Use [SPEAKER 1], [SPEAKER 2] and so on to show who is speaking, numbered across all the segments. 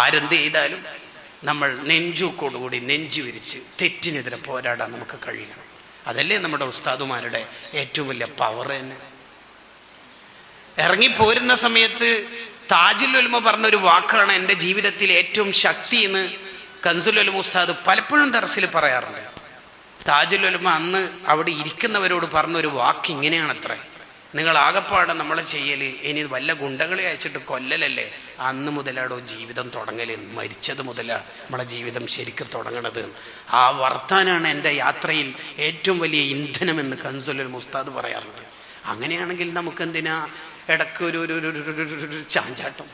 [SPEAKER 1] ആരെന്ത് ചെയ്താലും നമ്മൾ നെഞ്ചൂക്കോടുകൂടി നെഞ്ചു വിരിച്ച് തെറ്റിനെതിരെ പോരാടാൻ നമുക്ക് കഴിയണം. അതല്ലേ നമ്മുടെ ഉസ്താദുമാരുടെ ഏറ്റവും വലിയ പവർ തന്നെ. ഇറങ്ങിപ്പോരുന്ന സമയത്ത് താജുൽ ഉലമ പറഞ്ഞൊരു വാക്കാണ് എൻ്റെ ജീവിതത്തിൽ ഏറ്റവും ശക്തി എന്ന് കൻസുൽ ഉലമ ഉസ്താദ് പലപ്പോഴും ദർസിൽ പറയാറുണ്ട്. താജുൽ ഉലമ അന്ന് അവിടെ ഇരിക്കുന്നവരോട് പറഞ്ഞൊരു വാക്ക് ഇങ്ങനെയാണത്രേ: നിങ്ങൾ ആകപ്പാടെ നമ്മളെ ചെയ്യല് ഇനി വല്ല ഗുണ്ടകളെ അയച്ചിട്ട് കൊല്ലലല്ലേ, അന്ന് മുതലാടോ ജീവിതം തുടങ്ങല്, മരിച്ചത് മുതലാണ് നമ്മളെ ജീവിതം ശരിക്കും തുടങ്ങണത്. ആ വർത്താനാണ് എൻ്റെ യാത്രയിൽ ഏറ്റവും വലിയ ഇന്ധനമെന്ന് കൻസുൽ ഉലമ ഉസ്താദ് പറയാറുണ്ട്. അങ്ങനെയാണെങ്കിൽ നമുക്കെന്തിനാ ഇടയ്ക്ക് ഒരു ചാഞ്ചാട്ടം?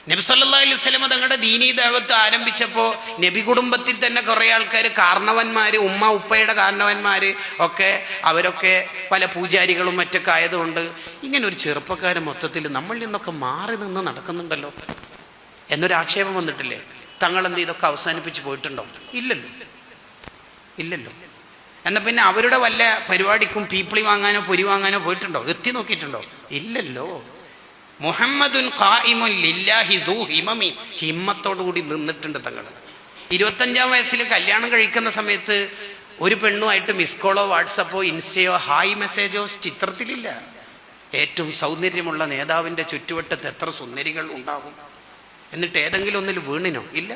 [SPEAKER 1] നബി സല്ലല്ലാഹു അലൈഹി വസല്ലം തങ്ങളുടെ ദീനീ ദഅവത്ത് ആരംഭിച്ചപ്പോൾ നബി കുടുംബത്തിൽ തന്നെ കുറേ ആൾക്കാർ, കാരണവന്മാർ, ഉമ്മ ഉപ്പയുടെ കാരണവന്മാർ ഒക്കെ, അവരൊക്കെ പല പൂജാരികളും മറ്റൊക്കെ ആയതുകൊണ്ട് ഇങ്ങനെ ഒരു ചെറുപ്പക്കാരൻ മൊത്തത്തിൽ നമ്മളിൽ നിന്നൊക്കെ മാറി നിന്ന് നടക്കുന്നുണ്ടല്ലോ എന്നൊരാക്ഷേപം വന്നിട്ടില്ലേ? തങ്ങളെന്ത് ഇതൊക്കെ അവസാനിപ്പിച്ച് പോയിട്ടുണ്ടോ? ഇല്ലല്ലോ. എന്നാൽ പിന്നെ അവരുടെ വല്ല പരിപാടിക്കും പീപ്പിളി വാങ്ങാനോ പൊരി വാങ്ങാനോ പോയിട്ടുണ്ടോ? എത്തി നോക്കിയിട്ടുണ്ടോ? ഇല്ലല്ലോ. മുഹമ്മദുൻ ഖായിമുൻ ലില്ലാഹി ദൂ ഹിമമി, ഹിമ്മത്തോടുകൂടി നിന്നിട്ടുണ്ട് തങ്ങൾ. 25-ാം വയസ്സിൽ കല്യാണം കഴിക്കുന്ന സമയത്ത് ഒരു പെണ്ണുമായിട്ട് മിസ് കോളോ വാട്സപ്പോ ഇൻസ്റ്റയോ ഹായ് മെസ്സേജോ ചിത്രത്തിലില്ല. ഏറ്റവും സൗന്ദര്യമുള്ള നേതാവിൻ്റെ ചുറ്റുവട്ടത്ത് എത്ര സുന്ദരികൾ ഉണ്ടാകും? എന്നിട്ട് ഏതെങ്കിലും ഒന്നിൽ വീണിനോ? ഇല്ല.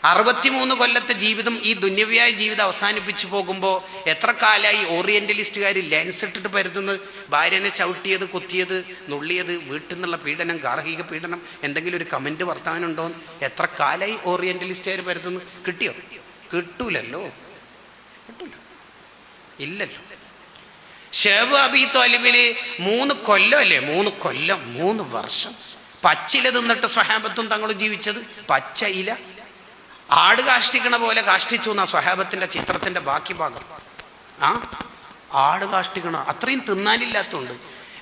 [SPEAKER 1] 63 കൊല്ലത്തെ ജീവിതം, ഈ ദുന്യവ്യായ ജീവിതം അവസാനിപ്പിച്ചു പോകുമ്പോൾ എത്ര കാലമായി ഓറിയന്റലിസ്റ്റുകാർ ലെൻസ് ഇട്ടിട്ട് പരുതുന്നത്? ഭാര്യനെ ചവിട്ടിയത്, കുത്തിയത്, നുള്ളിയത്, വീട്ടിൽ നിന്നുള്ള പീഡനം, ഗാർഹിക പീഡനം, എന്തെങ്കിലും ഒരു കമന്റ് വർത്താനുണ്ടോ? എത്ര കാലമായി ഓറിയന്റലിസ്റ്റുകാർ പരുതുന്നത്? കിട്ടിയോ? കിട്ടൂലല്ലോ. ഇല്ലല്ലോ. ഷേഖ് അബീ ത്വാലിബില് 3 കൊല്ലം അല്ലേ? 3 വർഷം പച്ചില തിന്നിട്ട് സ്വഹാബത്തും തങ്ങളും ജീവിച്ചത്. പച്ച ഇല ആട് കാഷ്ടിക്കണ പോലെ കാഷ്ടിച്ചു എന്നാ സ്വഹാബത്തിന്റെ ചിത്രത്തിന്റെ ബാക്കി ഭാഗം. ആട് കാഷ്ടിക്കണ അത്രയും തിന്നാനില്ലാത്തതുണ്ട്.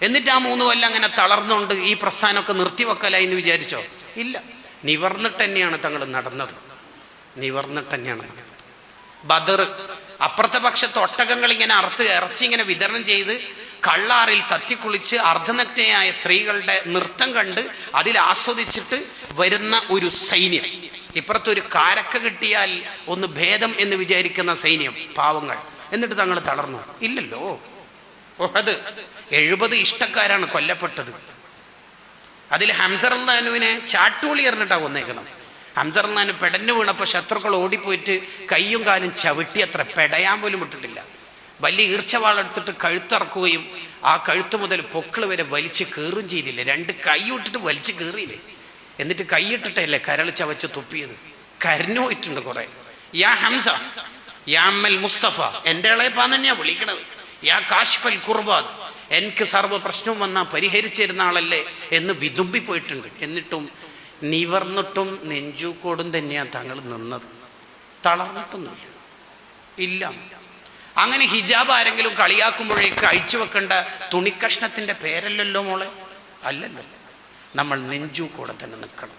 [SPEAKER 1] എന്നിട്ട് ആ 3 കൊല്ലം അങ്ങനെ തളർന്നുകൊണ്ട് ഈ പ്രസ്ഥാനമൊക്കെ നിർത്തിവെക്കലായി എന്ന് വിചാരിച്ചോ? ഇല്ല. നിവർന്നിട്ട് തന്നെയാണ് തങ്ങൾ നടന്നത്. ബദർ, അപ്പുറത്തെ പക്ഷത്ത് ഒട്ടകങ്ങൾ ഇങ്ങനെ ഇറച്ചി ഇങ്ങനെ വിതരണം ചെയ്ത് കള്ളാറിൽ തത്തിക്കുളിച്ച് അർദ്ധനഗ്നയായ സ്ത്രീകളുടെ നൃത്തം കണ്ട് അതിൽ ആസ്വദിച്ചിട്ട് വരുന്ന ഒരു സൈന്യം, ഇപ്പുറത്തൊരു കാരക്ക കിട്ടിയാൽ ഒന്ന് ഭേദം എന്ന് വിചാരിക്കുന്ന സൈന്യം, പാവങ്ങൾ. എന്നിട്ട് തങ്ങൾ തളർന്നു? ഇല്ലല്ലോ. ഉഹദ് 70 ഇഷ്ടക്കാരാണ് കൊല്ലപ്പെട്ടത്. അതിൽ ഹംസ റളിയല്ലാഹുവിനെ ചാട്ടൂളി എറിഞ്ഞിട്ടാണ് കൊന്നേക്കണം. ഹംസ റളിയല്ലാഹു പെടഞ്ഞു വീണപ്പോൾ ശത്രുക്കൾ ഓടിപ്പോയിട്ട് കയ്യും കാലും ചവിട്ടി, അത്ര പെടയാൻ പോലും വിട്ടിട്ടില്ല. വലിയ ഈർച്ചവാളെടുത്തിട്ട് കഴുത്തിറക്കുകയും ആ കഴുത്ത് മുതൽ പൊക്കിള് വരെ വലിച്ച് കീറും ചെയ്തില്ലേ. 2 കൈ ഇട്ടിട്ട് വലിച്ച് കീറിയില്ലേ. എന്നിട്ട് കൈയിട്ടിട്ടല്ലേ കരൾ ചവച്ച് തുപ്പിയത്. കരഞ്ഞു പോയിട്ടുണ്ട് കുറെ. യാ ഹംസ യാ അമ്മൽ മുസ്തഫ, എൻ്റെ ഇളയപ്പാൻ തന്നെയാ വിളിക്കണത്. യാ കാശിഫൽ കുർബാത്ത്, എനിക്ക് സർവ്വ പ്രശ്നവും വന്നാൽ പരിഹരിച്ചിരുന്ന ആളല്ലേ എന്ന് വിതുമ്പിപ്പോയിട്ടുണ്ട്. എന്നിട്ടും നിവർന്നിട്ടും നെഞ്ചൂക്കോടും തന്നെയാണ് തങ്ങൾ നിന്നത്. തളർന്നിട്ടൊന്നുമില്ല. ഇല്ല. അങ്ങനെ ഹിജാബ് ആരെങ്കിലും കളിയാക്കുമ്പോഴേക്ക് അഴിച്ചു വെക്കേണ്ട തുണിക്കഷ്ണത്തിന്റെ പേരല്ലല്ലോ മോളെ. അല്ലല്ലോ. നമ്മൾ നെഞ്ചൂക്കോടെ തന്നെ നിൽക്കണം.